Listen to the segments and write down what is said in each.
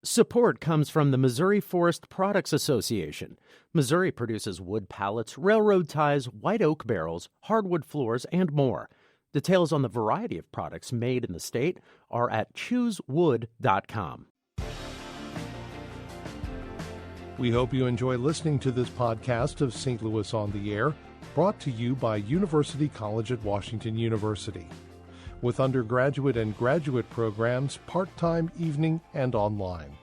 Support comes from the Missouri Forest Products Association. Missouri produces wood pallets, railroad ties, white oak barrels, hardwood floors, and more. Details on the variety of products made in the state are at choosewood.com. We hope you enjoy listening to this podcast of St. Louis on the Air, brought to you by University College at Washington University, with undergraduate and graduate programs part-time, evening, and online.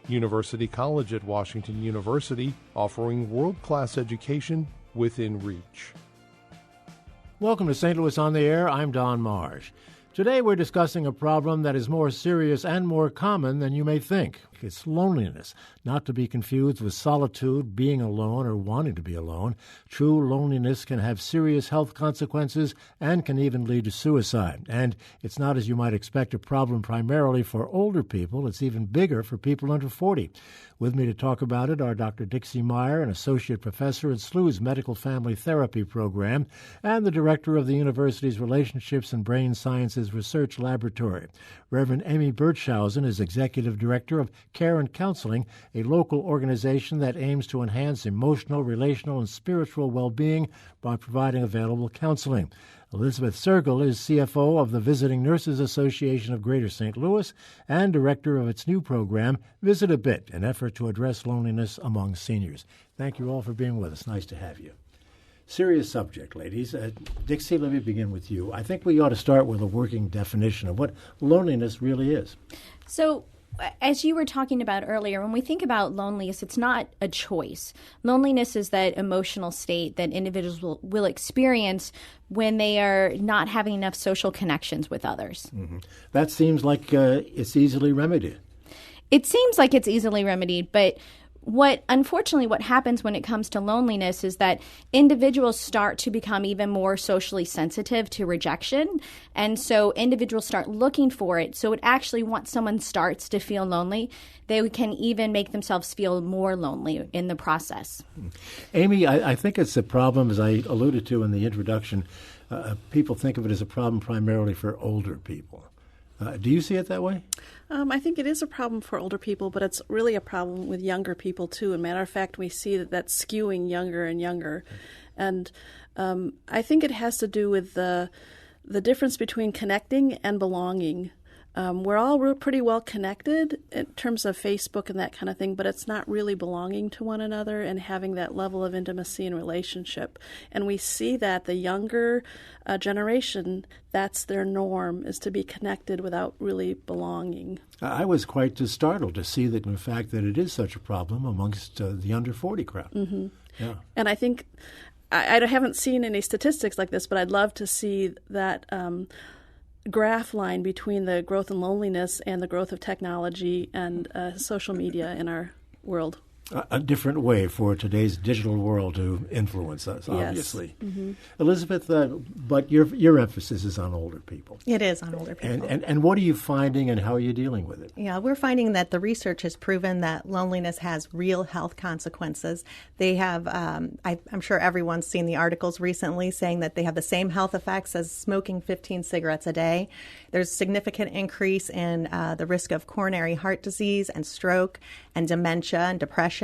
University College at Washington University, offering world-class education within reach. Welcome to St. Louis on the Air. I'm Don Marsh. Today we're discussing a problem that is more serious and more common than you may think. It's loneliness, not to be confused with solitude, being alone, or wanting to be alone. True loneliness can have serious health consequences and can even lead to suicide. And it's not, as you might expect, a problem primarily for older people. It's even bigger for people under 40. With me to talk about it are Dr. Dixie Meyer, an associate professor at SLU's Medical Family Therapy Program, and the director of the university's Relationships and Brain Sciences Research Laboratory. Reverend Amy Bertschausen is executive director of Care and Counseling, a local organization that aims to enhance emotional, relational, and spiritual well-being by providing available counseling. Elizabeth Sergel is CFO of the Visiting Nurses Association of Greater St. Louis and director of its new program, Visit a Bit, an effort to address loneliness among seniors. Thank you all for being with us. Nice to have you. Serious subject, ladies. Dixie, let me begin with you. I think we ought to start with a working definition of what loneliness really is. So, as you were talking about earlier, when we think about loneliness, it's not a choice. Loneliness is that emotional state that individuals will experience when they are not having enough social connections with others. Mm-hmm. That seems like it's easily remedied. It seems like it's easily remedied, but unfortunately, what happens when it comes to loneliness is that individuals start to become even more socially sensitive to rejection. And so individuals start looking for it. So it actually, once someone starts to feel lonely, they can even make themselves feel more lonely in the process. Amy, I think it's a problem, as I alluded to in the introduction. People think of it as a problem primarily for older people. Do you see it that way? I think it is a problem for older people, but it's really a problem with younger people, too. As a matter of fact, we see that that's skewing younger and younger. And I think it has to do with the difference between connecting and belonging. We're all pretty well connected in terms of Facebook and that kind of thing, but it's not really belonging to one another and having that level of intimacy and relationship. And we see that the younger generation, that's their norm, is to be connected without really belonging. I was quite startled to see that, in fact, that it is such a problem amongst the under 40 crowd. Mm-hmm. Yeah. And I think, I haven't seen any statistics like this, but I'd love to see that graph line between the growth in loneliness and the growth of technology and social media in our world. A different way for today's digital world to influence us, obviously. Yes. Mm-hmm. Elizabeth, but your emphasis is on older people. It is on older people. And what are you finding and how are you dealing with it? Yeah, we're finding that the research has proven that loneliness has real health consequences. They have, I'm sure everyone's seen the articles recently saying that they have the same health effects as smoking 15 cigarettes a day. There's significant increase in the risk of coronary heart disease and stroke and dementia and depression.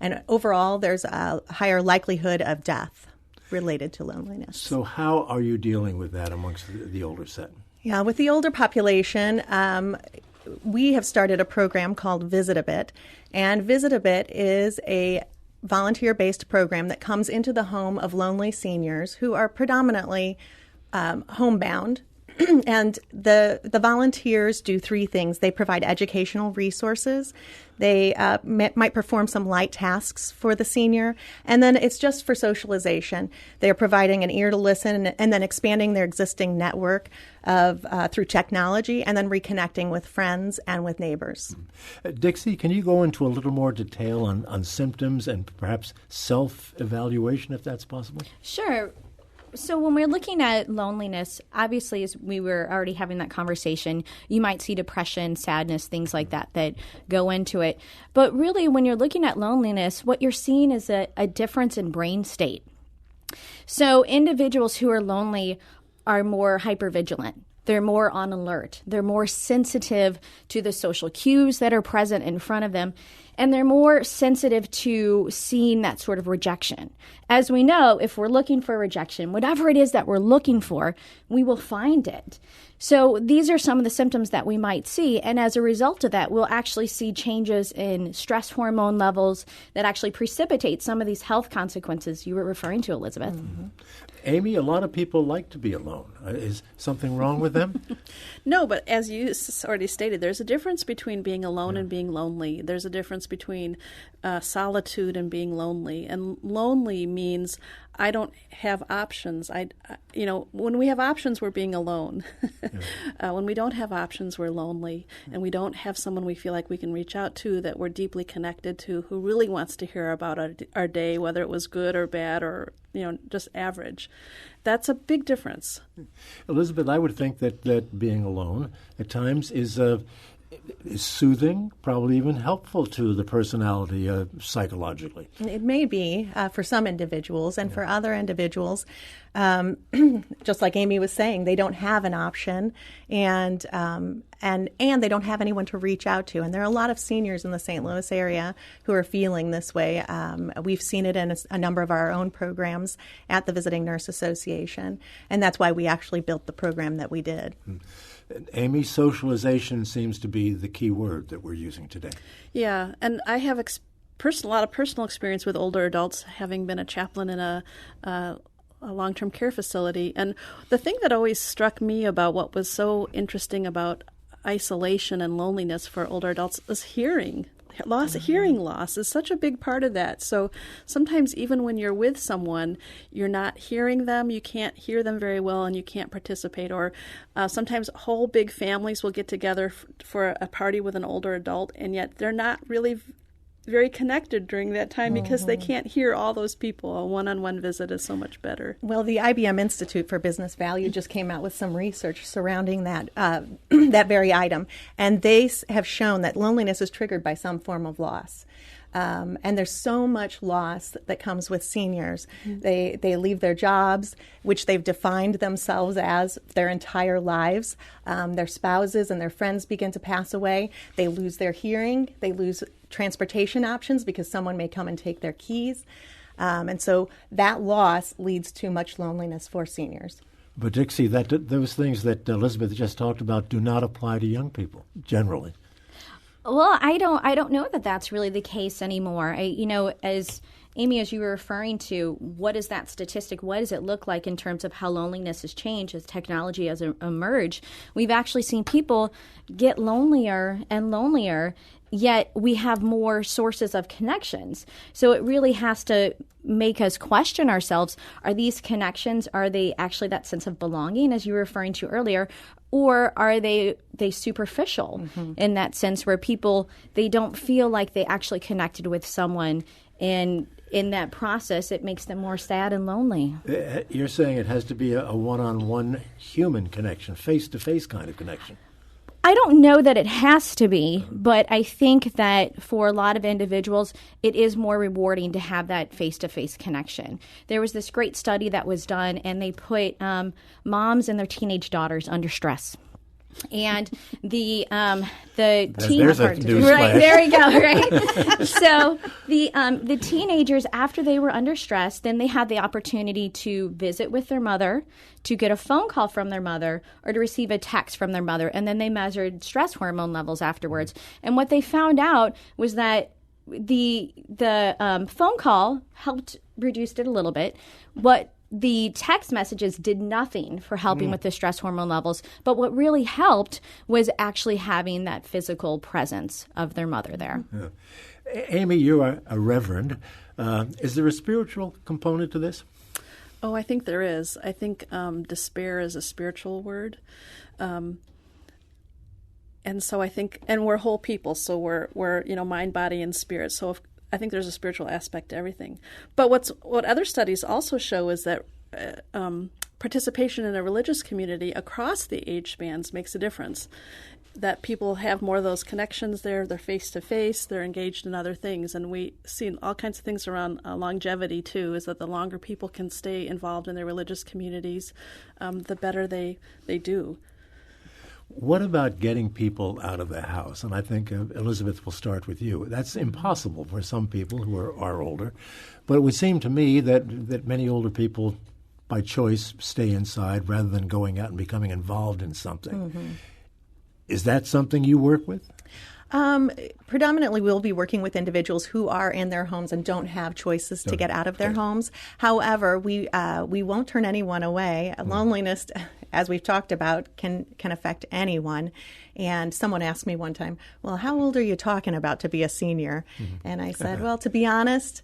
And overall, there's a higher likelihood of death related to loneliness. So how are you dealing with that amongst the older set? Yeah, with the older population, we have started a program called Visit a Bit. And Visit a Bit is a volunteer-based program that comes into the home of lonely seniors who are predominantly homebound. And the volunteers do three things. They provide educational resources. They might perform some light tasks for the senior. And then it's just for socialization. They're providing an ear to listen and then expanding their existing network of through technology and then reconnecting with friends and with neighbors. Dixie, can you go into a little more detail on symptoms and perhaps self-evaluation, if that's possible? Sure. So when we're looking at loneliness, obviously, as we were already having that conversation, you might see depression, sadness, things like that go into it. But really, when you're looking at loneliness, what you're seeing is a difference in brain state. So individuals who are lonely are more hypervigilant. They're more on alert. They're more sensitive to the social cues that are present in front of them. And they're more sensitive to seeing that sort of rejection. As we know, if we're looking for rejection, whatever it is that we're looking for, we will find it. So these are some of the symptoms that we might see. And as a result of that, we'll actually see changes in stress hormone levels that actually precipitate some of these health consequences you were referring to, Elizabeth. Mm-hmm. Amy, a lot of people like to be alone. Is something wrong with them? No, but as you already stated, there's a difference between being alone and being lonely. There's a difference between solitude and being lonely. And lonely means I don't have options. When we have options, we're being alone. When we don't have options, we're lonely. And we don't have someone we feel like we can reach out to, that we're deeply connected to, who really wants to hear about our day, whether it was good or bad or just average. That's a big difference. Elizabeth, I would think that being alone at times is soothing, probably even helpful to the personality psychologically. It may be for some individuals, and for other individuals, just like Amy was saying, they don't have an option, and they don't have anyone to reach out to. And there are a lot of seniors in the St. Louis area who are feeling this way. We've seen it in a number of our own programs at the Visiting Nurse Association, and that's why we actually built the program that we did. Amy, socialization seems to be the key word that we're using today. Yeah, and I have a lot of personal experience with older adults, having been a chaplain in a long-term care facility. And the thing that always struck me about what was so interesting about isolation and loneliness for older adults is hearing loss. Hearing loss is such a big part of that. So sometimes even when you're with someone, you're not hearing them, you can't hear them very well, and you can't participate. Or sometimes whole big families will get together for a party with an older adult, and yet they're not really very connected during that time because they can't hear all those people. A one-on-one visit is so much better. Well, the IBM Institute for Business Value just came out with some research surrounding that that very item, and they have shown that loneliness is triggered by some form of loss. And there's so much loss that comes with seniors. Mm-hmm. They leave their jobs, which they've defined themselves as their entire lives. Their spouses and their friends begin to pass away. They lose their hearing. They lose transportation options because someone may come and take their keys. And so that loss leads to much loneliness for seniors. But Dixie, those things that Elizabeth just talked about do not apply to young people generally. Well, I don't know that that's really the case anymore. As Amy, as you were referring to, what is that statistic? What does it look like in terms of how loneliness has changed as technology has emerged? We've actually seen people get lonelier and lonelier, yet we have more sources of connections. So it really has to make us question ourselves. Are these connections, are they actually that sense of belonging, as you were referring to earlier? Or are they superficial in that sense where people, they don't feel like they actually connected with someone, and in that process it makes them more sad and lonely? You're saying it has to be a one-on-one human connection, face-to-face kind of connection. I don't know that it has to be, but I think that for a lot of individuals, it is more rewarding to have that face-to-face connection. There was this great study that was done, and they put moms and their teenage daughters under stress. And the there's a news right, flash. there you go, right? So the teenagers, after they were under stress, then they had the opportunity to visit with their mother, to get a phone call from their mother, or to receive a text from their mother, and then they measured stress hormone levels afterwards. And what they found out was that the phone call helped reduce it a little bit. The text messages did nothing for helping with the stress hormone levels, but what really helped was actually having that physical presence of their mother there. Yeah. Amy, you are a reverend. Is there a spiritual component to this? Oh, I think there is. I think despair is a spiritual word. And so I think, and we're whole people, so we're mind, body, and spirit. So I think there's a spiritual aspect to everything. But what other studies also show is that participation in a religious community across the age spans makes a difference. That people have more of those connections there, they're face-to-face, they're engaged in other things. And we see all kinds of things around longevity, too, is that the longer people can stay involved in their religious communities, the better they do. What about getting people out of the house? And I think, Elizabeth, we'll start with you. That's impossible for some people who are older. But it would seem to me that many older people, by choice, stay inside rather than going out and becoming involved in something. Mm-hmm. Is that something you work with? Predominantly, we'll be working with individuals who are in their homes and don't have choices to get out of their homes. However, we won't turn anyone away. Loneliness, as we've talked about, can affect anyone. And someone asked me one time, well, how old are you talking about to be a senior? Mm-hmm. And I said, well, to be honest,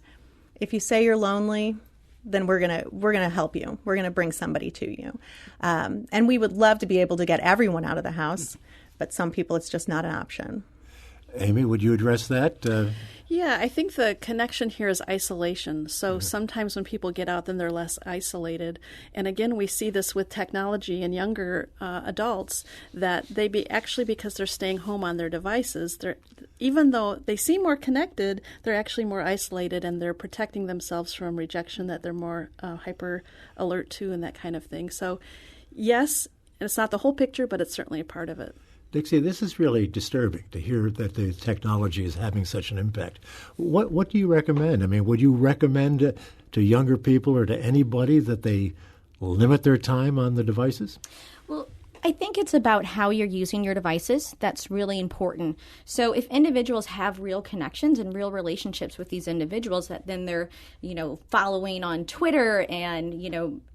if you say you're lonely, then we're gonna help you. We're gonna bring somebody to you. And we would love to be able to get everyone out of the house, but some people it's just not an option. Amy, would you address that? Yeah, I think the connection here is isolation. So sometimes when people get out, then they're less isolated. And again, we see this with technology and younger adults, that actually because they're staying home on their devices, even though they seem more connected, they're actually more isolated, and they're protecting themselves from rejection that they're more hyper alert to and that kind of thing. So yes, it's not the whole picture, but it's certainly a part of it. Dixie, this is really disturbing to hear that the technology is having such an impact. What do you recommend? I mean, would you recommend to younger people or to anybody that they limit their time on the devices? Well, I think it's about how you're using your devices. That's really important. So if individuals have real connections and real relationships with these individuals that then they're, following on Twitter and,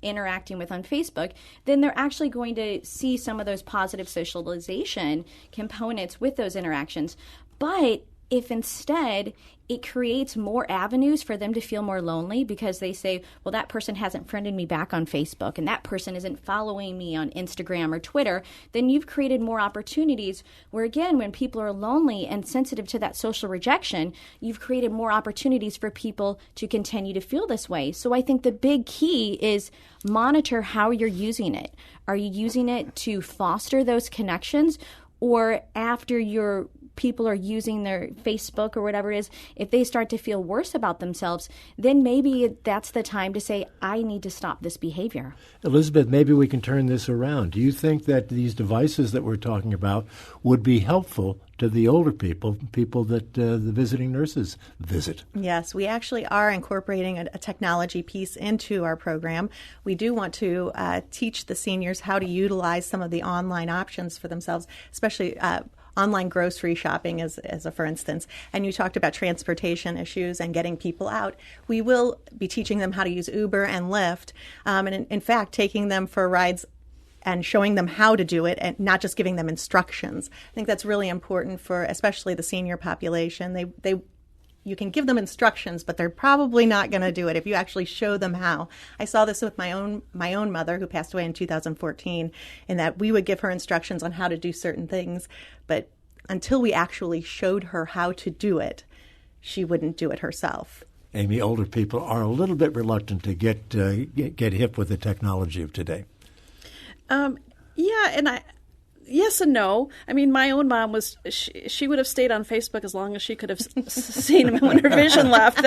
interacting with on Facebook, then they're actually going to see some of those positive socialization components with those interactions. But if instead it creates more avenues for them to feel more lonely because they say, well, that person hasn't friended me back on Facebook and that person isn't following me on Instagram or Twitter, then you've created more opportunities where, again, when people are lonely and sensitive to that social rejection, you've created more opportunities for people to continue to feel this way. So I think the big key is monitor how you're using it. Are you using it to foster those connections, or after your people are using their Facebook or whatever it is, if they start to feel worse about themselves, then maybe that's the time to say, I need to stop this behavior. Elizabeth, maybe we can turn this around. Do you think that these devices that we're talking about would be helpful to the older people that the visiting nurses visit? Yes, we actually are incorporating a technology piece into our program. We do want to teach the seniors how to utilize some of the online options for themselves, especially online grocery shopping as a for instance. And you talked about transportation issues and getting people out. We will be teaching them how to use Uber and Lyft, and in fact, taking them for rides and showing them how to do it and not just giving them instructions. I think that's really important for especially the senior population. You can give them instructions, but they're probably not going to do it if you actually show them how. I saw this with my own mother, who passed away in 2014, in that we would give her instructions on how to do certain things, but until we actually showed her how to do it, she wouldn't do it herself. Amy, older people are a little bit reluctant to get hip with the technology of today. Yeah, and yes and no. I mean, my own mom she would have stayed on Facebook as long as she could have seen him when her vision left.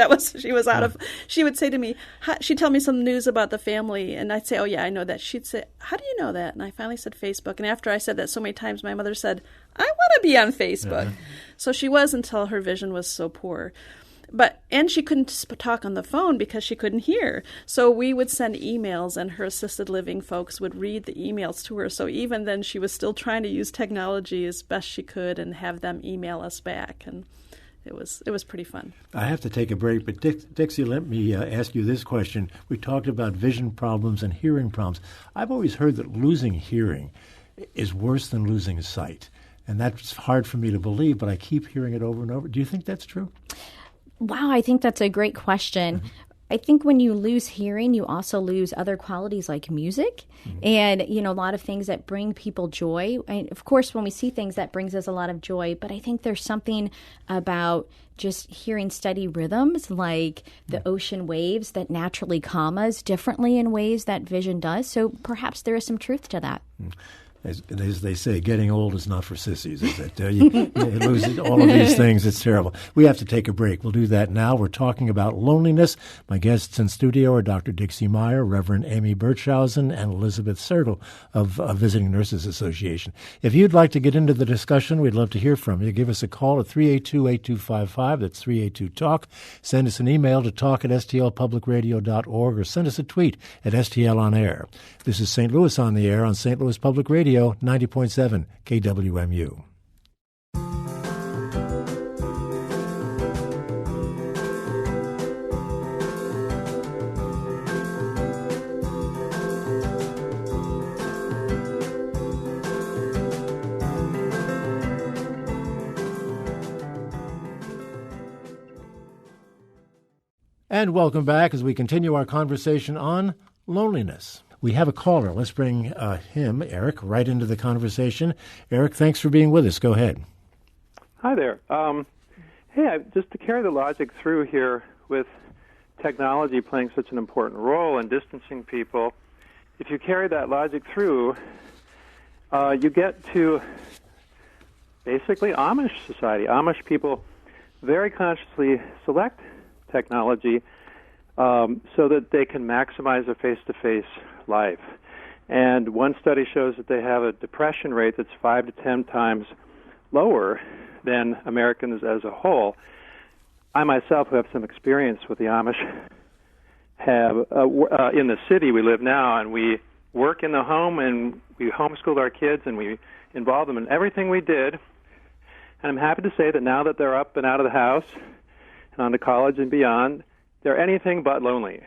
She would say to me, she'd tell me some news about the family, and I'd say, oh yeah, I know that. She'd say, how do you know that? And I finally said Facebook. And after I said that so many times, my mother said, I want to be on Facebook. So she was until her vision was so poor. And she couldn't talk on the phone because she couldn't hear. So we would send emails, and her assisted living folks would read the emails to her. So even then, she was still trying to use technology as best she could and have them email us back. And it was pretty fun. I have to take a break, but Dixie, let me ask you this question. We talked about vision problems and hearing problems. I've always heard that losing hearing is worse than losing sight. And that's hard for me to believe, but I keep hearing it over and over. Do you think that's true? Wow, I think that's a great question. Mm-hmm. I think when you lose hearing, you also lose other qualities like music and, a lot of things that bring people joy. And of course, when we see things, that brings us a lot of joy. But I think there's something about just hearing steady rhythms like the ocean waves that naturally calm us differently in ways that vision does. So perhaps there is some truth to that. as they say, getting old is not for sissies, is it? You lose all of these things. It's terrible. We have to take a break. We'll do that now. We're talking about loneliness. My guests in studio are Dr. Dixie Meyer, Reverend Amy Bertschausen, and Elizabeth Sergel of Visiting Nurses Association. If you'd like to get into the discussion, we'd love to hear from you. Give us a call at 382-8255. That's 382-TALK. Send us an email to talk@stlpublicradio.org or send us a tweet at STL on Air. This is St. Louis on the Air on St. Louis Public Radio, 90.7 KWMU. And welcome back as we continue our conversation on loneliness. We have a caller. Let's bring him, Eric, right into the conversation. Eric, thanks for being with us. Go ahead. Hi there. Just to carry the logic through here with technology playing such an important role in distancing people, if you carry that logic through, you get to basically Amish society. Amish people very consciously select technology so that they can maximize a face-to-face life. And one study shows that they have a depression rate that's 5 to 10 times lower than Americans as a whole. I myself, who have some experience with the Amish, have in the city we live now, and we work in the home, and we homeschooled our kids, and we involved them in everything we did. And I'm happy to say that now that they're up and out of the house and on to college and beyond, they're anything but lonely.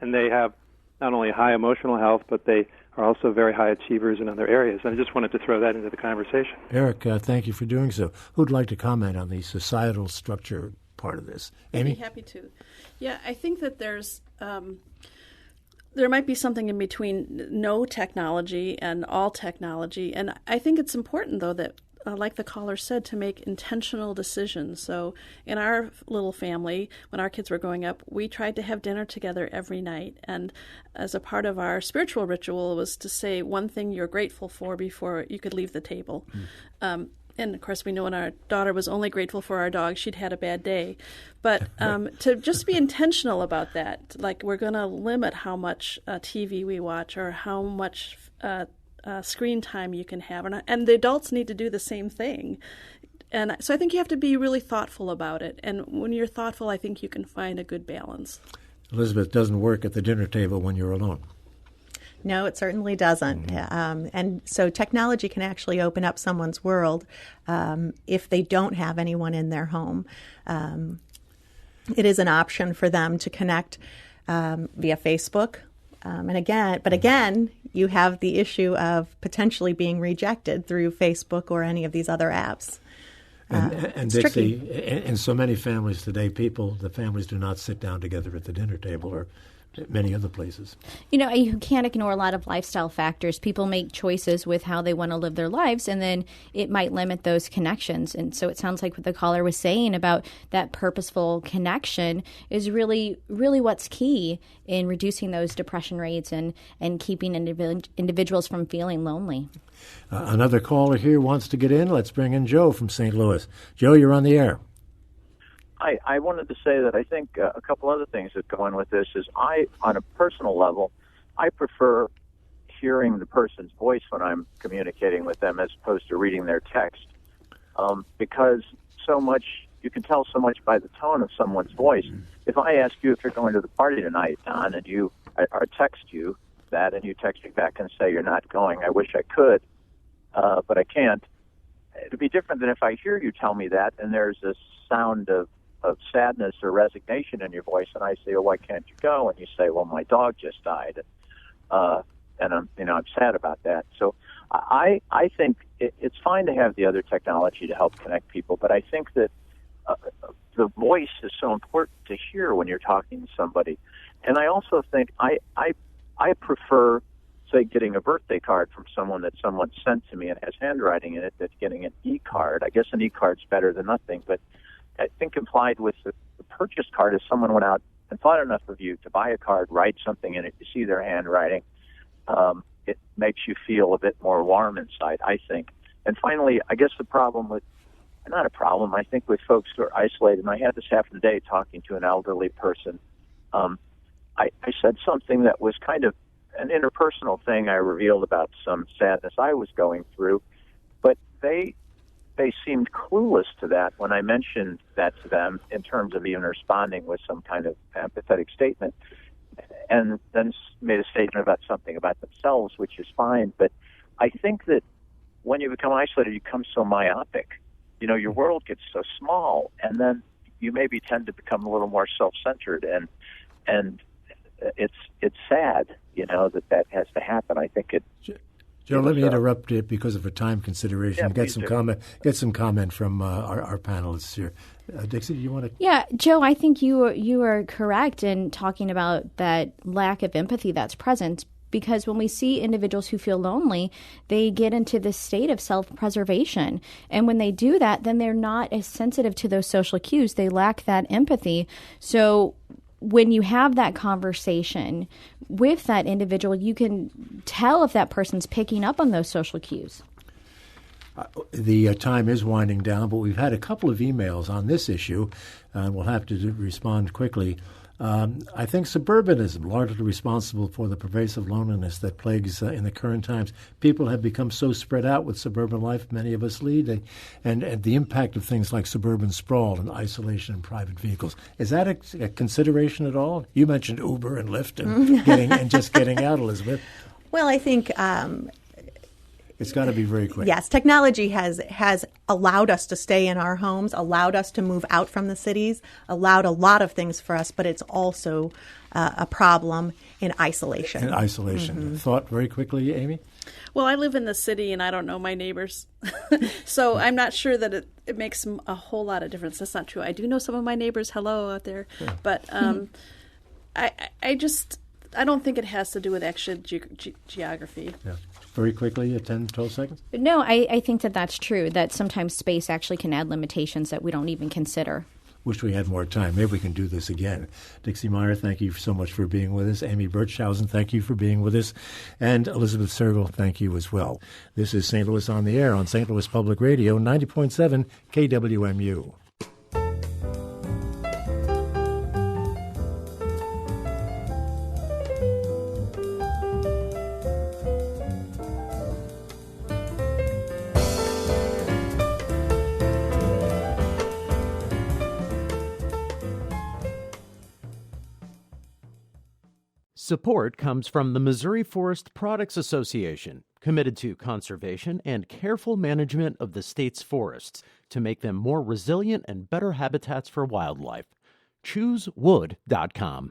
And they have not only high emotional health, but they are also very high achievers in other areas. And I just wanted to throw that into the conversation. Eric, thank you for doing so. Who'd like to comment on the societal structure part of this? Amy? I'd be happy to. Yeah, I think that there might be something in between no technology and all technology. And I think it's important, though, that like the caller said, to make intentional decisions. So in our little family, when our kids were growing up, we tried to have dinner together every night. And as a part of our spiritual ritual was to say one thing you're grateful for before you could leave the table. And, of course, we know when our daughter was only grateful for our dog, she'd had a bad day. But to just be intentional about that, like we're going to limit how much TV we watch or how much screen time you can have, and the adults need to do the same thing. And so I think you have to be really thoughtful about it. And when you're thoughtful, I think you can find a good balance. Elizabeth, doesn't work at the dinner table when you're alone. No, it certainly doesn't. And so technology can actually open up someone's world if they don't have anyone in their home. It is an option for them to connect via Facebook. And again, you have the issue of potentially being rejected through Facebook or any of these other apps. And Dixie, in so many families today, the families do not sit down together at the dinner table or many other places. You know, you can't ignore a lot of lifestyle factors. People make choices with how they want to live their lives, and then it might limit those connections. And so it sounds like what the caller was saying about that purposeful connection is really, really what's key in reducing those depression rates and keeping individuals from feeling lonely. Another caller here wants to get in. Let's bring in Joe from St. Louis. Joe, you're on the air. I wanted to say that I think a couple other things that go in with this is on a personal level, I prefer hearing the person's voice when I'm communicating with them as opposed to reading their text, because you can tell so much by the tone of someone's voice. If I ask you if you're going to the party tonight, Don, and I text you that, and you text me back and say you're not going, I wish I could, but I can't. It'd be different than if I hear you tell me that, and there's this sound of sadness or resignation in your voice, and I say, "Oh, why can't you go?" And you say, "Well, my dog just died, and I'm sad about that." So I think it's fine to have the other technology to help connect people, but I think that the voice is so important to hear when you're talking to somebody. And I also think I prefer, say, getting a birthday card from someone that someone sent to me and has handwriting in it than getting an e-card. I guess an e-card's better than nothing, but I think implied with the purchase card is someone went out and thought enough of you to buy a card, write something in it, you see their handwriting. it makes you feel a bit more warm inside, I think. And finally, I guess the problem with, not a problem, I think with folks who are isolated, and I had this happen today talking to an elderly person. I said something that was kind of an interpersonal thing. I revealed about some sadness I was going through, but they seemed clueless to that when I mentioned that to them in terms of even responding with some kind of empathetic statement, and then made a statement about something about themselves, which is fine. But I think that when you become isolated, you become so myopic. You know, your world gets so small, and then you maybe tend to become a little more self-centered, and it's sad, you know, that has to happen. I think it. Joe, let me interrupt it because of a time consideration. Yeah, get some comment from our panelists here. Dixie, do you want to? Yeah, Joe, I think you are correct in talking about that lack of empathy that's present. Because when we see individuals who feel lonely, they get into this state of self-preservation. And when they do that, then they're not as sensitive to those social cues. They lack that empathy. So when you have that conversation with that individual, you can tell if that person's picking up on those social cues. The time is winding down, but we've had a couple of emails on this issue. We'll have to respond quickly. I think suburbanism, largely responsible for the pervasive loneliness that plagues in the current times. People have become so spread out with suburban life, many of us lead, and the impact of things like suburban sprawl and isolation in private vehicles. Is that a consideration at all? You mentioned Uber and Lyft and just getting out, Elizabeth. Well, I think it's got to be very quick. Yes, technology has allowed us to stay in our homes, allowed us to move out from the cities, allowed a lot of things for us, but it's also a problem in isolation. Mm-hmm. Thought very quickly, Amy? Well, I live in the city and I don't know my neighbors, so I'm not sure that it makes a whole lot of difference. That's not true. I do know some of my neighbors. Hello out there, yeah. But I don't think it has to do with actual geography. Yeah. Very quickly, 10, 12 seconds? No, I think that's true, that sometimes space actually can add limitations that we don't even consider. Wish we had more time. Maybe we can do this again. Dixie Meyer, thank you so much for being with us. Amy Bertschausen, thank you for being with us. And Elizabeth Sergel, thank you as well. This is St. Louis on the Air on St. Louis Public Radio, 90.7 KWMU. Support comes from the Missouri Forest Products Association, committed to conservation and careful management of the state's forests to make them more resilient and better habitats for wildlife. ChooseWood.com.